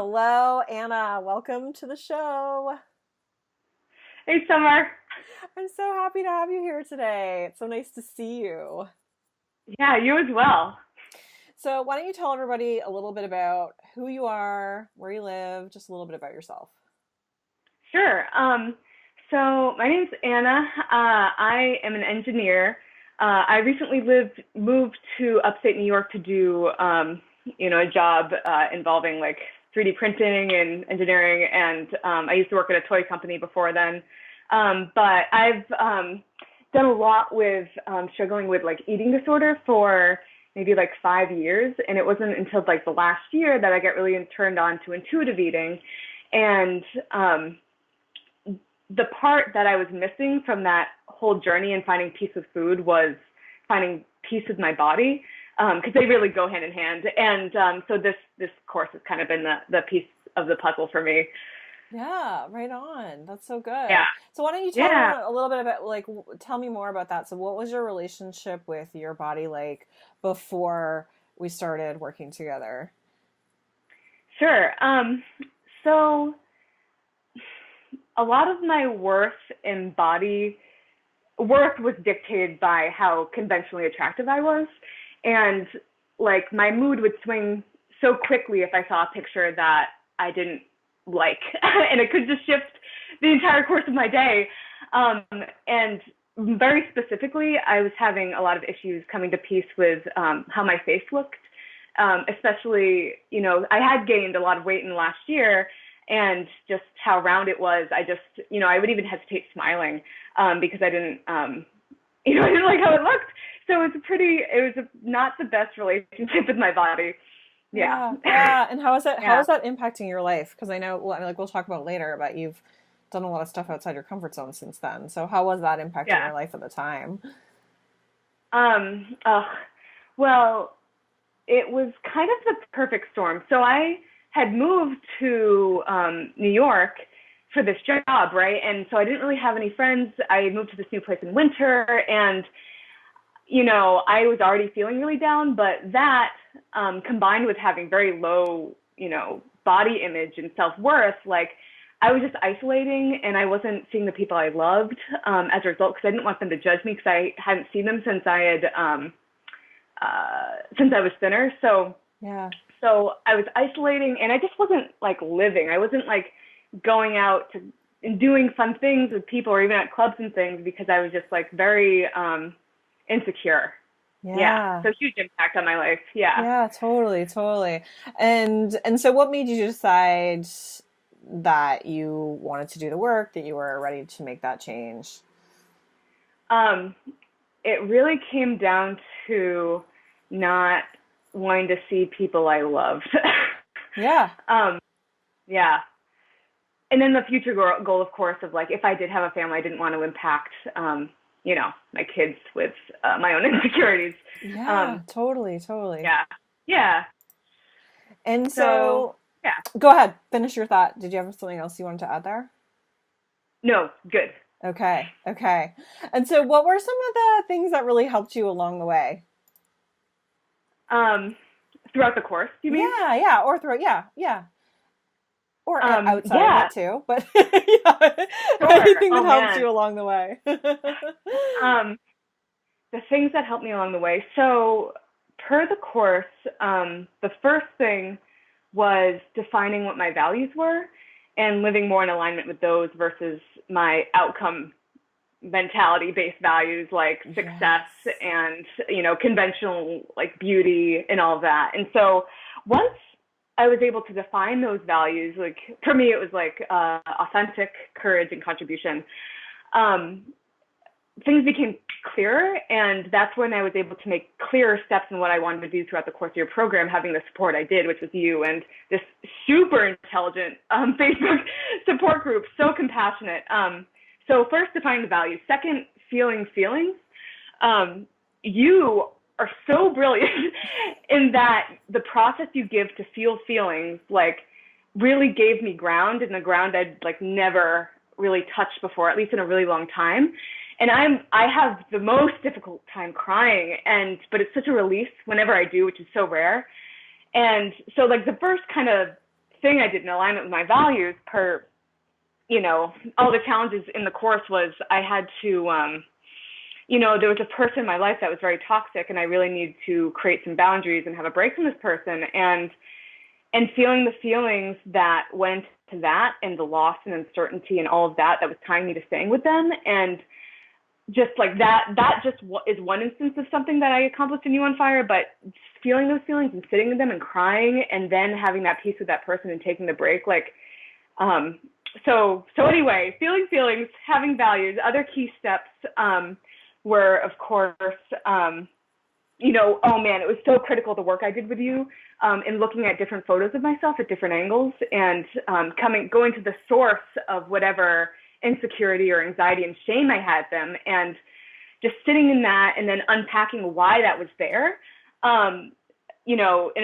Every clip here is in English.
Hello, Anna. Welcome to the show. Hey, Summer. I'm so happy to have you here today. It's so nice to see you. Yeah, you as well. So, why don't you tell everybody a little bit about who you are, where you live, just a little bit about yourself? Sure. So my name's Anna. I am an engineer. I recently moved to upstate New York to do, a job involving like 3D printing and engineering. And I used to work at a toy company before then. But I've done a lot with struggling with like eating disorder for maybe like 5 years. And it wasn't until like the last year that I got really turned on to intuitive eating. And the part that I was missing from that whole journey and finding peace with food was finding peace with my body, because they really go hand in hand. And so this course has kind of been the piece of the puzzle for me. Yeah, right on. That's so good. Yeah, So, why don't you tell me yeah, a little bit about, tell me more about that. So, what was your relationship with your body like before we started working together? sure. So a lot of my worth in body worth was dictated by how conventionally attractive I was. And like my mood would swing so quickly if I saw a picture that I didn't like, and it could just shift the entire course of my day. Um, and very specifically, I was having a lot of issues coming to peace with how my face looked. Especially, I had gained a lot of weight in the last year, and just how round it was. I would even hesitate smiling because I didn't, I didn't like how it looked. So not the best relationship with my body. Yeah. Yeah, yeah. And how is that? How Yeah. is that impacting your life? Because I know, well, I mean, like we'll talk about later, but you've done a lot of stuff outside your comfort zone since then. So how was that impacting Yeah. your life at the time? Um, uh, well, it was kind of the perfect storm. So I had moved to New York for this job, right? And so I didn't really have any friends. I moved to this new place in winter, and I was already feeling really down, but that combined with having very low, body image and self-worth, like I was just isolating and I wasn't seeing the people I loved as a result, because I didn't want them to judge me because I hadn't seen them since I was thinner. Yeah. So I was isolating and I just wasn't like living. I wasn't like going out to and doing fun things with people or even at clubs and things because I was just like very insecure. Yeah. Yeah. So huge impact on my life. Yeah. Yeah, totally, totally. And so what made you decide that you wanted to do the work, that you were ready to make that change? Um, it really came down to not wanting to see people I loved. Yeah. um, yeah. And then the future goal, of course, of like if I did have a family, I didn't want to impact, my kids with my own insecurities. Yeah, Um, totally, totally. yeah, yeah. And So so yeah, go ahead, finish your thought. Did you have something else you wanted to add there? no, good. Okay, okay. And so what were some of the things that really helped you along the way? Um, Throughout the course, you mean? Yeah, yeah, or through, yeah, yeah. Or outside of Yeah, it too, but yeah, sure. anything that Oh helps man. you along the way. Um, the things that helped me along the way. So per the course, the first thing was defining what my values were and living more in alignment with those versus my outcome mentality based values like success Yes. and conventional like beauty and all of that. And so once I was able to define those values, like for me it was like authentic courage and contribution. um, Things became clearer, and that's when I was able to make clearer steps in what I wanted to do throughout the course of your program, having the support I did, which was you and this super intelligent Facebook support group, so compassionate. So first, defining the values. Second, feeling feelings. You are so brilliant in that the process you give to feel feelings, like, really gave me ground, and the ground I'd like never really touched before, at least in a really long time. And I have the most difficult time crying, but it's such a release whenever I do, which is so rare. And so like the first kind of thing I did in alignment with my values per, all the challenges in the course was I had to, there was a person in my life that was very toxic, and I really needed to create some boundaries and have a break from this person. And feeling the feelings that went to that, and the loss and uncertainty and all of that was tying me to staying with them. And just like that just is one instance of something that I accomplished in You on Fire, but feeling those feelings and sitting with them and crying, and then having that peace with that person and taking the break, so anyway, feeling feelings, having values. Other key steps were, of course, oh man, it was so critical, the work I did with you in looking at different photos of myself at different angles, and going to the source of whatever insecurity or anxiety and shame I had them, and just sitting in that and then unpacking why that was there. And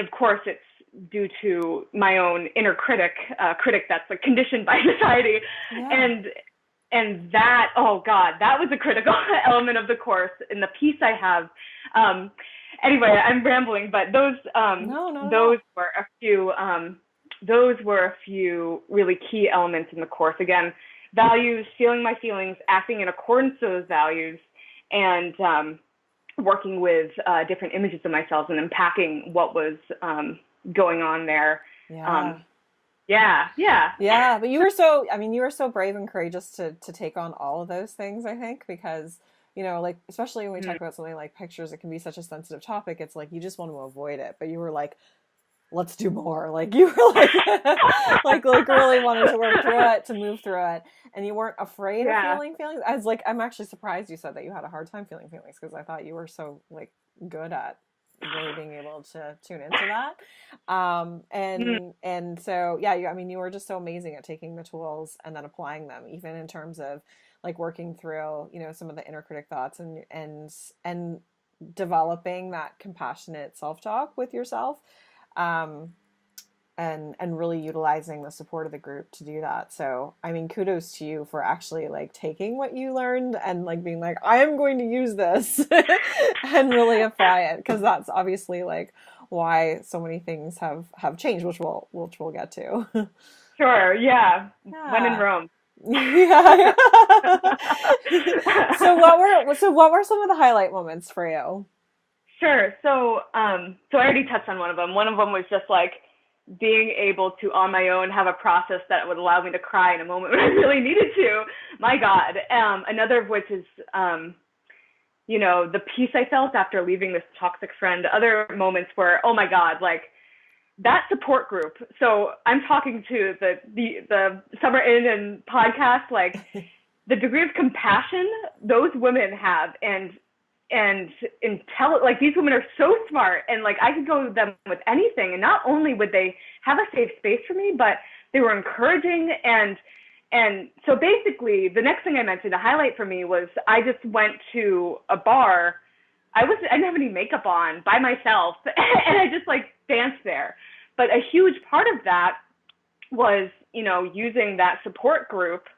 of course it's due to my own inner critic that's like conditioned by society. Yeah. And that, oh God, that was a critical element of the course and the piece I have. Anyway, I'm rambling, but those were a few really key elements in the course. Again, values, feeling my feelings, acting in accordance to those values, and working with different images of myself and unpacking what was going on there. Yeah. But you were so brave and courageous to take on all of those things, I think, because, like, especially when we talk about something like pictures, it can be such a sensitive topic. It's like, you just want to avoid it, but you were like, let's do more. Like, you were like really wanted to work through it, to move through it. And you weren't afraid of feeling feelings. I'm actually surprised you said that you had a hard time feeling feelings, because I thought you were so like good at really being able to tune into that. And so, yeah, you were just so amazing at taking the tools and then applying them, even in terms of like working through, some of the inner critic thoughts and developing that compassionate self-talk with yourself. And really utilizing the support of the group to do that. So, kudos to you for actually like taking what you learned and like being like, I am going to use this and really apply it. Because that's obviously like why so many things have changed, which we'll get to. Sure. Yeah. When in Rome. Yeah. So what were some of the highlight moments for you? Sure. So I already touched on one of them. One of them was just like being able to, on my own, have a process that would allow me to cry in a moment when I really needed to. My God. Another of which is, the peace I felt after leaving this toxic friend. Other moments where, oh my God, like that support group. So I'm talking to the Summer Inn and podcast, like the degree of compassion those women have, and like these women are so smart, and like I could go to them with anything, and not only would they have a safe space for me, but they were encouraging. And so basically the next thing I mentioned, a highlight for me, was I just went to a bar. I didn't have any makeup on, by myself, and I just like danced there. But a huge part of that was, using that support group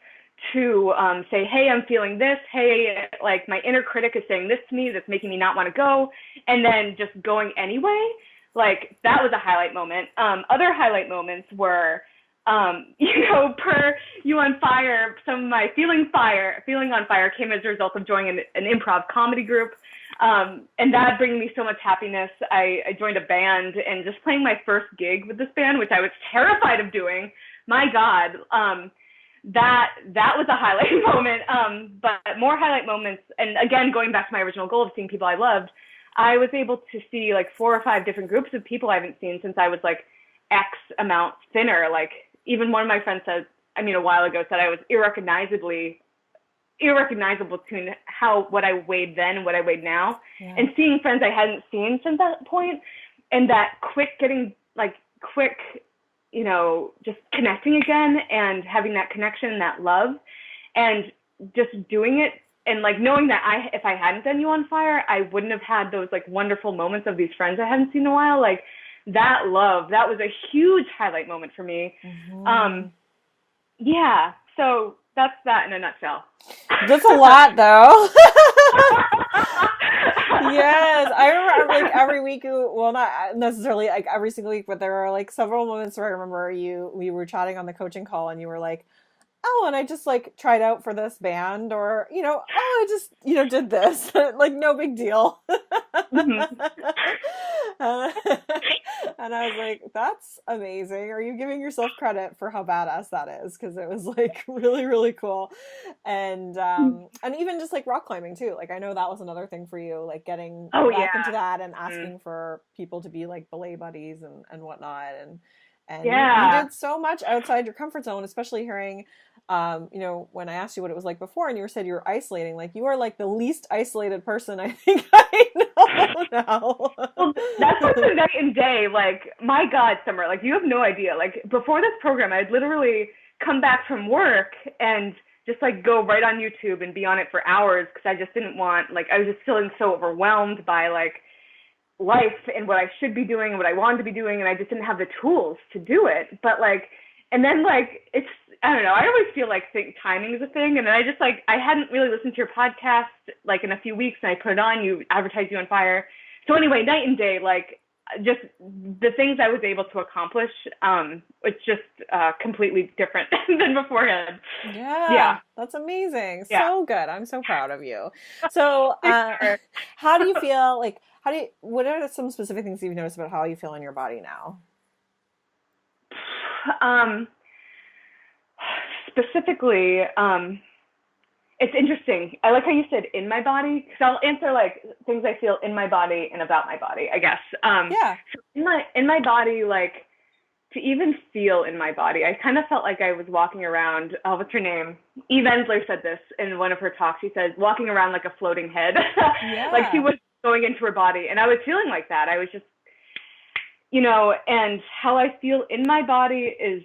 to say, hey, I'm feeling this. Hey, like my inner critic is saying this to me that's making me not want to go. And then just going anyway. Like that was a highlight moment. Other highlight moments were, per You on Fire, some of my feeling on fire came as a result of joining an improv comedy group. And that bringing me so much happiness. I joined a band, and just playing my first gig with this band, which I was terrified of doing. My God. That was a highlight moment, but more highlight moments. And again, going back to my original goal of seeing people I loved, I was able to see like 4 or 5 different groups of people I haven't seen since I was like X amount thinner. Like even one of my friends said, a while ago, said I was irrecognizable to what I weighed then and what I weighed now. Yeah. And seeing friends I hadn't seen since that point, and that quick just connecting again, and having that connection, that love, and just doing it. And like knowing that if I hadn't done You on Fire, I wouldn't have had those like wonderful moments of these friends I hadn't seen in a while. Like that love, that was a huge highlight moment for me. Mm-hmm. So that's that in a nutshell. That's a lot, though. Yes, I remember like every week. Well, not necessarily like every single week, but there are like several moments where I remember we were chatting on the coaching call, and you were like, "Oh, and I just like tried out for this band," or "Oh, I just did this." Like no big deal. Mm-hmm. Uh, and I was like, "That's amazing. Are you giving yourself credit for how badass that is?" Because it was like really, really cool, and even just like rock climbing too. Like I know that was another thing for you, like getting Oh back yeah. into that and asking for people to be like belay buddies and whatnot, and you Yeah. did so much outside your comfort zone, especially hearing when I asked you what it was like before, and you said you were isolating, like you are like the least isolated person I think I know now. Well, that's like the night and day. Like, my God, Summer, like you have no idea. Like before this program, I'd literally come back from work and just like go right on YouTube and be on it for hours because I just didn't want, like, I was just feeling so overwhelmed by like life and what I should be doing and what I wanted to be doing, and I just didn't have the tools to do it. But like, and then like it's, I don't know, I always feel like timing is a thing, and then I just like I hadn't really listened to your podcast like in a few weeks, and I put it on. You advertised You on Fire. So anyway, night and day, like just the things I was able to accomplish. It's just completely different than beforehand. Yeah, Yeah, that's amazing. yeah. So good. I'm so proud of you. So, how do you feel like, what are some specific things you've noticed about how you feel in your body now? Um, specifically, it's interesting. I like how you said in my body, because I'll answer like things I feel in my body and about my body, I guess. Yeah. So in my body, like to even feel in my body, I kind of felt like I was walking around. Oh, what's her name? Eve Ensler said this in one of her talks. She said walking around like a floating head, like she Yeah. was going into her body, and I was feeling like that. I was just, and how I feel in my body is,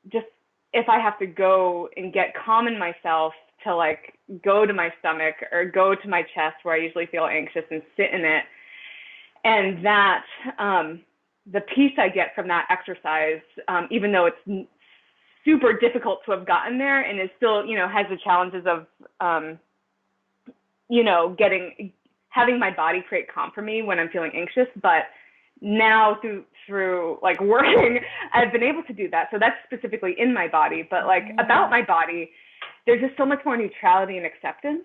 just if I have to go and get calm in myself to like go to my stomach or go to my chest where I usually feel anxious and sit in it. And that, the peace I get from that exercise, even though it's super difficult to have gotten there and is still, has the challenges of, having my body create calm for me when I'm feeling anxious. But now through like working, I've been able to do that. So that's specifically in my body, but like about my body, there's just so much more neutrality and acceptance.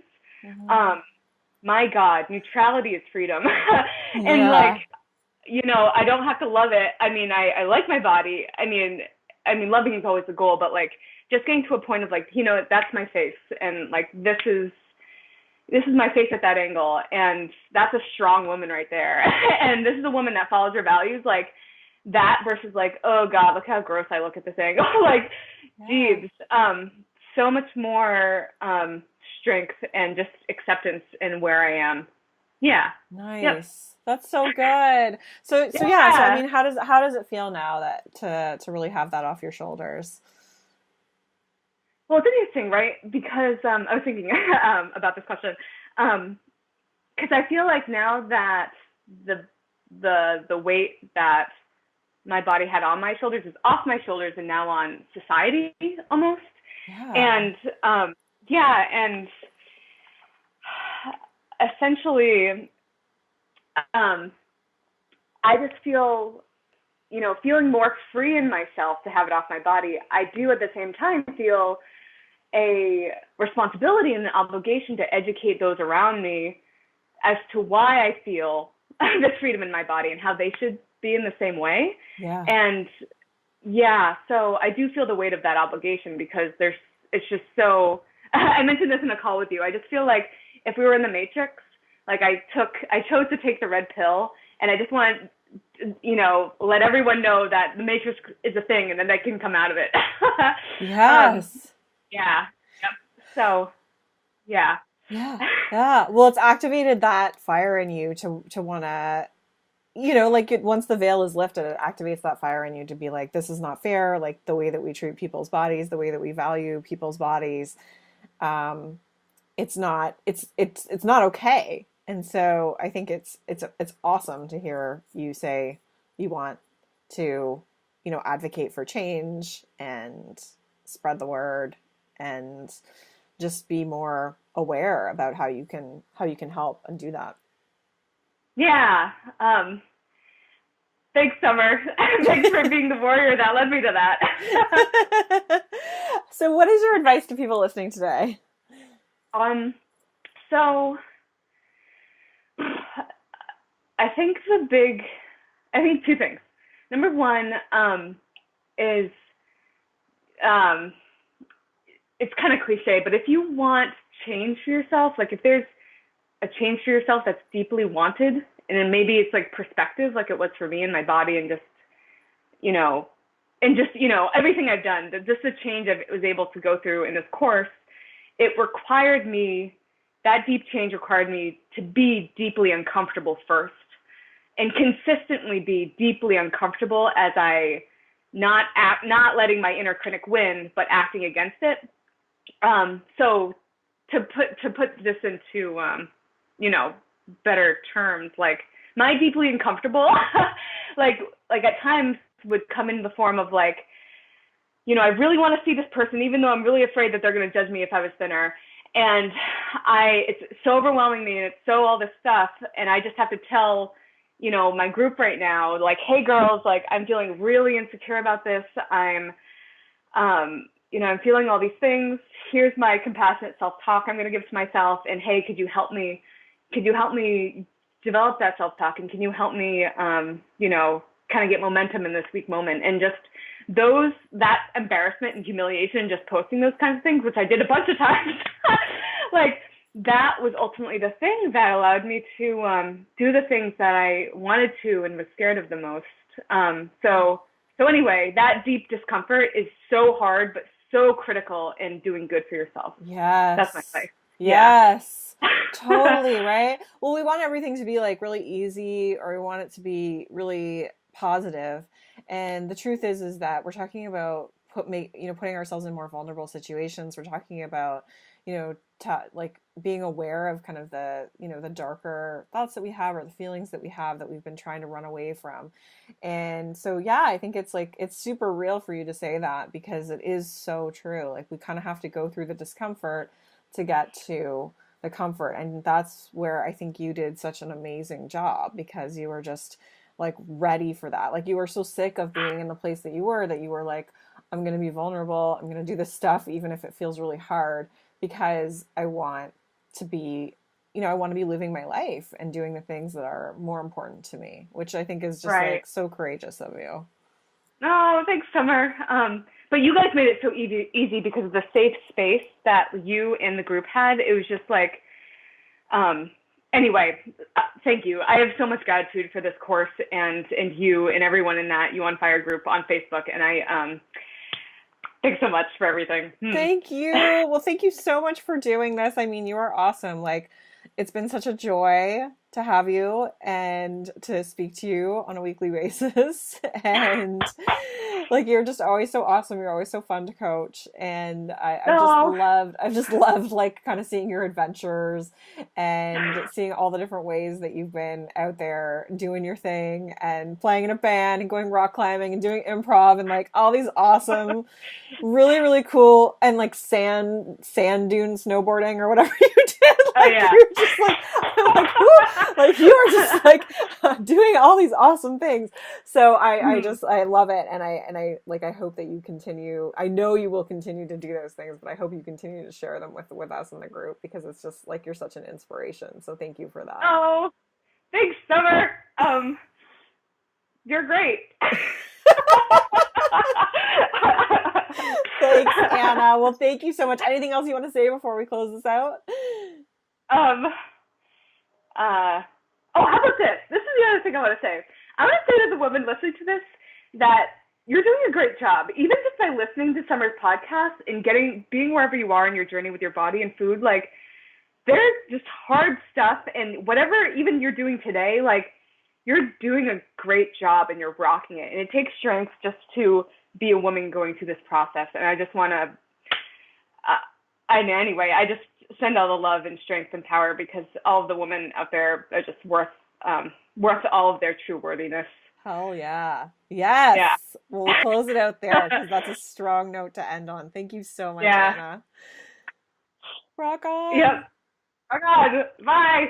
My God, neutrality is freedom. And like, I don't have to love it. I mean, I like my body. I mean, loving is always the goal, but like just getting to a point of like, that's my face. And like, this is my face at that angle, and that's a strong woman right there. And this is a woman that follows her values, like that versus like, oh God, look how gross I look at this angle. Like, geez, so much more strength and just acceptance in where I am. Yeah. Nice. Yep. That's so good. So yeah. So I mean, how does it feel now that to really have that off your shoulders? Well, it's interesting, right? Because I was thinking about this question, because I feel like now that the weight that my body had on my shoulders is off my shoulders and now on society almost. Yeah. And and essentially, I just feel, feeling more free in myself to have it off my body. I do at the same time feel a responsibility and an obligation to educate those around me as to why I feel this freedom in my body and how they should be in the same way. Yeah. And so I do feel the weight of that obligation because it's just so, I mentioned this in a call with you. I just feel like if we were in the Matrix, like I chose to take the red pill, and I just want to, let everyone know that the Matrix is a thing and then they can come out of it. Yes. Yeah. Yep. So, yeah. Yeah. Yeah. Well, it's activated that fire in you to want to, like once the veil is lifted, it activates that fire in you to be like, this is not fair. Like the way that we treat people's bodies, the way that we value people's bodies, it's not okay. And so I think it's awesome to hear you say you want to, advocate for change and spread the word and just be more aware about how you can help and do that. Yeah. Thanks, Summer. Thanks for being the warrior that led me to that. So what is your advice to people listening today? So I think two things. Number one, is, it's kind of cliche, but if you want change for yourself, like if there's a change for yourself that's deeply wanted, and then maybe it's like perspective, like it was for me in my body, and just, everything I've done, just the change I was able to go through in this course, that deep change required me to be deeply uncomfortable first, and consistently be deeply uncomfortable as I not letting my inner critic win, but acting against it. So to put this into, better terms, like my deeply uncomfortable, like at times would come in the form of like, I really want to see this person, even though I'm really afraid that they're going to judge me if I was thinner. And it's so overwhelming me, and it's so all this stuff. And I just have to tell, my group right now, like, hey girls, like I'm feeling really insecure about this. I'm feeling all these things. Here's my compassionate self-talk I'm going to give to myself. And hey, could you help me develop that self-talk? And can you help me, kind of get momentum in this weak moment? And just that embarrassment and humiliation, just posting those kinds of things, which I did a bunch of times, like that was ultimately the thing that allowed me to do the things that I wanted to and was scared of the most. So anyway, that deep discomfort is so hard, but so critical in doing good for yourself. Yes. That's my advice. Yes. Yeah. Totally, right? Well, we want everything to be like really easy, or we want it to be really positive. And the truth is that we're talking about putting ourselves in more vulnerable situations. We're talking about, like being aware of kind of the, the darker thoughts that we have, or the feelings that we have that we've been trying to run away from. And so, yeah, I think it's like, it's super real for you to say that, because it is so true. Like we kind of have to go through the discomfort to get to the comfort. And that's where I think you did such an amazing job, because you were just like ready for that. Like you were so sick of being in the place that you were like, I'm going to be vulnerable. I'm going to do this stuff, even if it feels really hard, because I want to be, I want to be living my life and doing the things that are more important to me, which I think is just like so courageous of you. Oh, thanks, Summer. But you guys made it so easy because of the safe space that you and the group had. It was just like, anyway, thank you. I have so much gratitude for this course and you and everyone in that You on Fire group on Facebook. And I, thanks so much for everything. Thank you. Well, thank you so much for doing this. I mean, you are awesome. Like, it's been such a joy to have you and to speak to you on a weekly basis. And like, you're just always so awesome. You're always so fun to coach. And I've just loved like kind of seeing your adventures and seeing all the different ways that you've been out there doing your thing and playing in a band and going rock climbing and doing improv and like all these awesome, really, really cool, and like sand dune snowboarding or whatever you did. Like, you're just like, I'm like, whoo! Like you are just like doing all these awesome things. So I love it. And I hope that you continue. I know you will continue to do those things, but I hope you continue to share them with us in the group, because it's just like, you're such an inspiration. So thank you for that. Oh, thanks, Summer. You're great. Thanks, Anna. Well, thank you so much. Anything else you want to say before we close this out? How about this? This is the other thing I want to say. I want to say to the women listening to this that you're doing a great job. Even just by listening to Summer's podcast and being wherever you are in your journey with your body and food, like there's just hard stuff, and whatever even you're doing today, like you're doing a great job and you're rocking it. And it takes strength just to be a woman going through this process. And I just want to, anyway, I just send all the love and strength and power, because all of the women out there are just worth all of their true worthiness. Hell yeah. Yes. Yeah. Well, we'll close it out there because that's a strong note to end on. Thank you so much, Yeah. Anna. Rock on. Yep. Oh God. Bye.